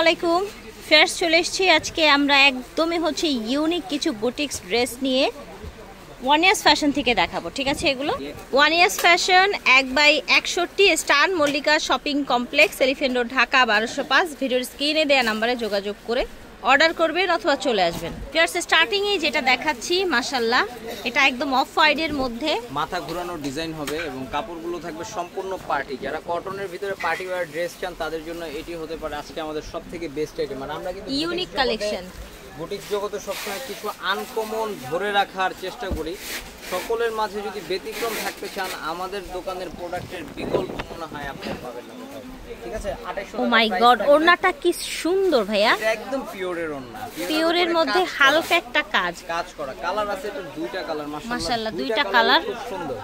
আলাইকুম ফ্রেন্ডস, চলে এসেছি আজকে আমরা একদমই ইউনিক কিছু বুটিক্স ড্রেস নিয়ে ওয়ান ইয়ার্স ফ্যাশন থেকে দেখাবো। ঠিক আছে, এগুলো ওয়ান ইয়ার্স ফ্যাশন 1/61 স্টান Mallika shopping complex, elephant road, Dhaka 1205। ভিডিওর স্ক্রিনে দেওয়া নাম্বারে যোগাযোগ করে অর্ডার করবেন অথবা চলে আসবেন। ফ্রেন্ডস, স্টার্টিং এ যেটা দেখাচ্ছি মাশাআল্লাহ, এটা একদম অফ হোয়াইটের মধ্যে মাথা ঘোরানো ডিজাইন হবে এবং কাপড়গুলো থাকবে সম্পূর্ণ পার্টি। যারা কটনের ভিতরে পার্টি ওয়্যার ড্রেস চান তাদের জন্য এটি হতে পারে আজকে আমাদের সবথেকে বেস্ট আইটেম। মানে আমরা কিন্তু ইউনিক কালেকশন, বুটিক জগতে সবসময় কিছু আনকমন ধরে রাখার চেষ্টা করি। সকলের মাঝে যদি ব্যতিক্রম থাকতে চান, আমাদের দোকানের প্রোডাক্টের বিকল্প মনে হয় আপনি পাবেন না। ঠিক আছে, 2800 টাকা। ও মাই গড, ওড়নাটা কি সুন্দর ভাইয়া, এটা একদম পিওরের ওড়না, পিওরের মধ্যে হালকা একটা কাজ করা। কালার আছে এটা দুইটা কালার, মাশাআল্লাহ দুইটা কালার, খুব সুন্দর।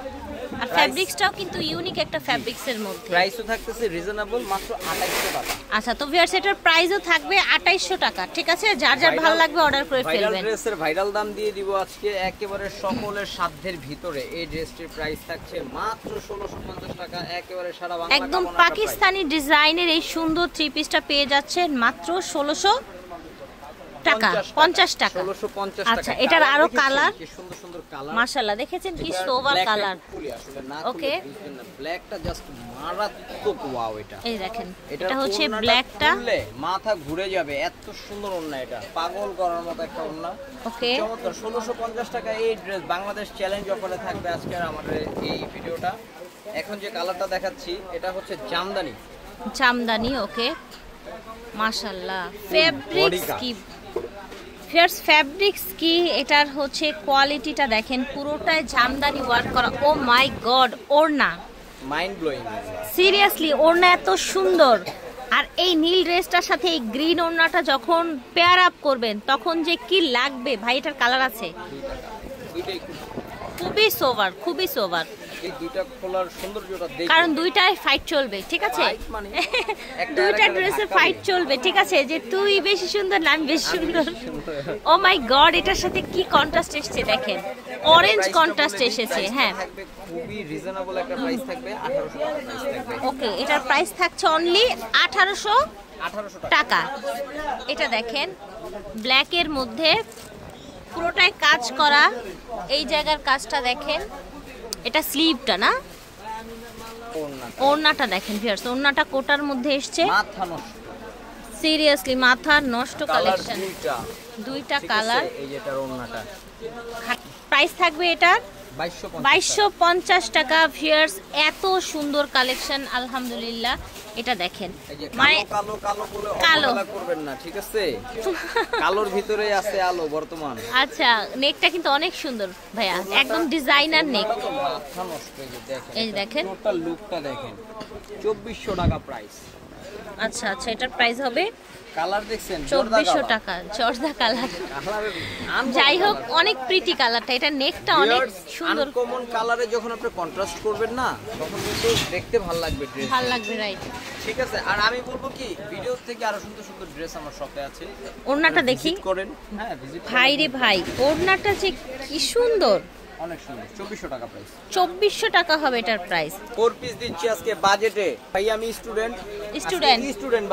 আর ফ্যাব্রিক্সটাও কিন্তু ইউনিক একটা ফ্যাব্রিক্সের মধ্যে। প্রাইসও থাকতেছে রিজনেবল, মাত্র 2800 টাকা। আচ্ছা, তো ভিউয়ার্স এটার প্রাইসও থাকবে 2800 টাকা। ঠিক আছে, যার যার ভালো লাগবে অর্ডার করে ফেলবেন। ভাইরাল ড্রেসের ভাইরাল দাম দিয়ে দিব আজকে একেবারে সকলের সাধ্যের ভিতরে। এই ড্রেসটির প্রাইস থাকছে মাত্র 1650 টাকা। একেবারে সারা বাংলা একদম পাকিস্তানি ডিজাইনের এই সুন্দর থ্রি পিসটা পেয়ে যাচ্ছেন মাত্র 1600 টাকা, 50 টাকা। 1650 টাকা। আচ্ছা, এটার আরো কালার, কি সুন্দর সুন্দর কালার মাশাআল্লাহ দেখেছেন কি সোবার কালার। ওকে, ব্ল্যাকটা জাস্ট মারাত্মক। ওয়াও, এটা এই দেখেন, এটা হচ্ছে ব্ল্যাকটা, মাথা ঘুরে যাবে, এত সুন্দর ওন্না, এটা পাগল করার মতো একটা ওন্না। ওকে, চমৎকার। 1650 টাকা এই ড্রেস বাংলাদেশ চ্যালেঞ্জ অফারে থাকবে আজকে আমাদের এই ভিডিওটা। এখন যে কালারটা দেখাচ্ছি এটা হচ্ছে জামদানি। জামদানি, ওকে মাশাআল্লাহ। ফেব্রিক্স কি ফিয়ার্স, ফ্যাব্রিক্স কি, এটার হচ্ছে কোয়ালিটিটা দেখেন, পুরোটাই জামদানি ওয়ার্ক করা। ও মাই গড, ওড়না মাইন্ড ব্লোয়িং, সিরিয়াসলি ওড়না এত সুন্দর। আর এই নীল ড্রেসটার সাথে এই গ্রিন ওড়নাটা যখন পেয়ার আপ করবেন তখন যে কি লাগবে ভাই। এটার কালার আছে, খুবই সোভার, খুবই সোভার। এই দুইটা খোলার সৌন্দর্যটা দেখুন, কারণ দুইটাই ফাইট চলবে। ঠিক আছে, দুইটা ড্রেসের ফাইট চলবে। ঠিক আছে, যে তুই বেশি সুন্দর না আমি বেশি সুন্দর। ও মাই গড, এটার সাথে কি কন্ট্রাস্ট এসেছে দেখেন, অরেঞ্জ কন্ট্রাস্ট এসেছে। হ্যাঁ, খুবই রিজনেবল একটা প্রাইস থাকবে, 1800 টাকা প্রাইস থাকবে। ওকে, এটার প্রাইস থাকছে অনলি 1800 টাকা। এটা দেখেন ব্ল্যাকের মধ্যে পুরোটাই কাজ করা, এই জায়গার কাজটা দেখেন। এটা স্লিভটা না, ওড়নাটা দেখেন ভিউয়ার্স, ওড়নাটা কোটার মধ্যে এসেছে। মাথা নষ্ট, সিরিয়াসলি মাথা নষ্ট কালেকশন, দুইটা কালার। এই যে এটার ওড়নাটা প্রাইস থাকবে এটার 2250 টাকা। ভিউয়ার্স এত সুন্দর কালেকশন আলহামদুলিল্লাহ। এটা দেখেন, মানে কালো কালো বলে অবহেলা করবেন না, ঠিক আছে? কালোর ভিতরে আছে আলো বর্তমান। আচ্ছা, নেকটা কিন্তু অনেক সুন্দর ভাইয়া, একদম ডিজাইনার নেক। মাথা নষ্ট। এই দেখেন, টোটাল লুকটা দেখেন, 2400 টাকা প্রাইস। আচ্ছা আচ্ছা, এটার প্রাইস হবে কালার দেখছেন 2400 টাকা, জর্দা কালার। যাই হোক, অনেক প্রিটি কালারটা, এটা নেকটা অনেক সুন্দর। কমন কালারে যখন আপনি কন্ট্রাস্ট করবেন না, তখন কিন্তু দেখতে ভালো লাগবে, ড্রেস ভালো লাগবে, রাইট। ঠিক আছে, আর আমি বলবো কি, ভিডিও থেকে আরো সুন্দর সুন্দর ড্রেস আমার শপে আছে, ওড়নাটা দেখি করেন। হ্যাঁ, ভিজিট ভাই রে ভাই, ওড়নাটা যে কি সুন্দর, অনেক সুন্দর। 2400 টাকা প্রাইস, 2400 টাকা হবে এটার প্রাইস। 4 পিস দিচ্ছি আজকে বাজেটে। ভাই আমি স্টুডেন্ট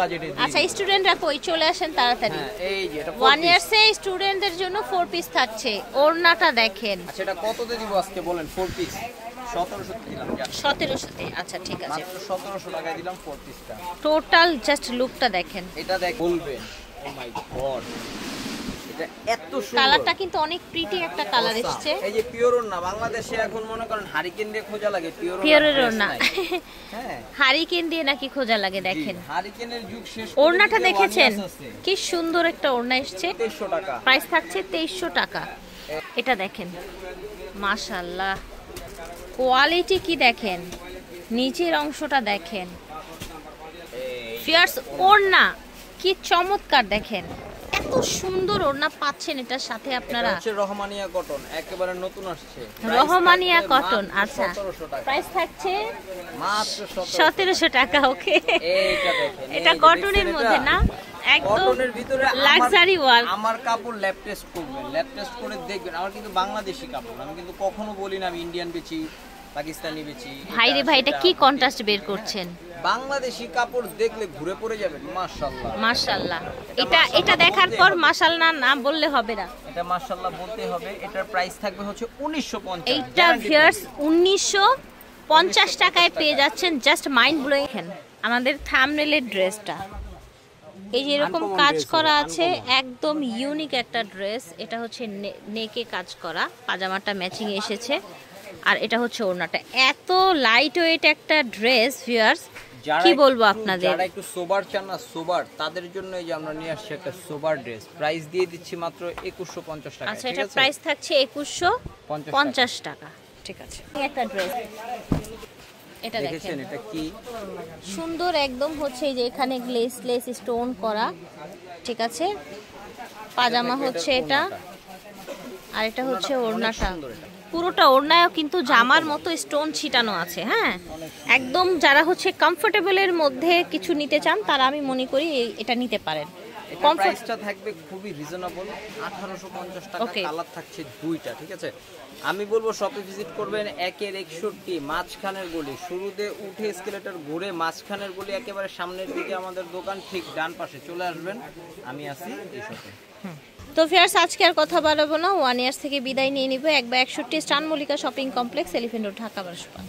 বাজেটে। আচ্ছা, স্টুডেন্টরা কই, চলে আসেন তাড়াতাড়ি। হ্যাঁ, এই যে এটা 1 ইয়ার্স এ স্টুডেন্টদের জন্য 4 পিস থাকছে। ওড়নাটা দেখেন। আচ্ছা, এটা কততে দিব আজকে বলেন? 4 পিস 1700 তে দিলাম। 1700 তে। আচ্ছা ঠিক আছে, মাত্র 1700 টাকায় দিলাম 4 পিসটা। টোটাল জাস্ট লুকটা দেখেন। এটা দেখ বলবেন, ও মাই গড, এটা এত সুন্দর। কালারটা কিন্তু অনেক প্রিটি একটা কালার এসেছে। এই যে পিওর না, বাংলাদেশে এখন মনে করেন হারিকেন দিয়ে খোঁজা লাগে, পিওরের না। হ্যাঁ, হারিকেন দিয়ে নাকি খোঁজা লাগে দেখেন। হারিকেনের যুগ শেষ। ওড়নাটা দেখেছেন কি সুন্দর একটা ওড়না এসেছে। 2300 টাকা প্রাইস থাকছে, 2300 টাকা। এটা দেখেন মাশাআল্লাহ, কোয়ালিটি কি দেখেন, নিচের অংশটা দেখেন ফিয়ার্স, ওড়না কি চমৎকার দেখেন, এত সুন্দর ওড়না পাচ্ছেন এটার সাথে আপনারা। হচ্ছে রহমানিয়া কটন, একেবারে নতুন আসছে রহমানিয়া কটন। আচ্ছা, 1700 টাকা প্রাইস থাকছে মাত্র 1700 টাকা। ওকে, এইটা দেখেন, এটা কটনের মধ্যে না, একদম কটনের ভিতরে লাক্সারি ওয়ার্ক। আমার কাপড় ল্যাব টেস্ট করবেন, ল্যাব টেস্ট করে দেখবেন। আমার কিন্তু বাংলাদেশি কাপড়, আমি কিন্তু কখনো বলি না আমি ইন্ডিয়ান বেচি, পাকিস্তানি বেচি। ভাই রে ভাই, এটা কি কন্ট্রাস্ট বের করছেন, বাংলাদেশি কাপড় দেখলে ঘুরে পড়ে যাবেন। মাশাআল্লাহ মাশাআল্লাহ, এটা দেখার পর মাশাআল্লাহ না বললে হবে না, এটা মাশাআল্লাহ বলতে হবে। এটার প্রাইস থাকবে হচ্ছে 1950। এইটা ভিউয়ার্স 1950 টাকায় পেয়ে যাচ্ছেন, জাস্ট মাইন্ড ব্লোয়িং। আমাদের থাম্বনেলের ড্রেসটা এই যে এরকম কাজ করা আছে, একদম ইউনিক একটা ড্রেস। এটা হচ্ছে নেকে কাজ করা, পাজামাটা ম্যাচিং এসেছে, আর এটা হচ্ছে ওড়নাটা। এত লাইট ওয়েট একটা ড্রেস ভিউয়ার্স, কি বলবো আপনাদের। যারা একটু সোবার চান না, সোবার, তাদের জন্য এই যে আমরা নিয়ে আসছি একটা সোবার ড্রেস। প্রাইস দিয়ে দিচ্ছি মাত্র 2150 টাকা। আচ্ছা, এটা প্রাইস থাকছে 2150 টাকা। ঠিক আছে, একটা ড্রেস এটা দেখেন, এটা কি সুন্দর একদম হচ্ছে এই যে এখানে লেস স্টোন করা। ঠিক আছে, পাজামা হচ্ছে এটা, আর এটা হচ্ছে ওড়নাটা। পুরোটা ওড়নায়ও কিন্তু জামার মতো স্টোন ছিটানো আছে। হ্যাঁ, একদম যারা হচ্ছে কমফোর্টেবলের মধ্যে কিছু নিতে চান তারা আমি মনে করি এটা নিতে পারেন। প্রাইসটা থাকবে খুবই রিজনেবল, 1850 টাকা। কালার থাকছে দুইটা। ঠিক আছে, আমি বলবো শপে ভিজিট করবেন। 1-61 মাঝখানের গলি, শুরুতে উঠে এসকেলেটর ঘুরে মাঝখানের গলি একেবারে সামনের দিকে আমাদের দোকান, ঠিক ডান পাশে চলে আসবেন। আমি আছি এই শপে। তো ফিয়ার্স, আজকে আর কথা বাড়াবো না, 1 ইয়ার্স থেকে বিদায় নিয়ে নিব। 1/61 স্টান Mallika shopping complex, elephant road, Dhaka 1205।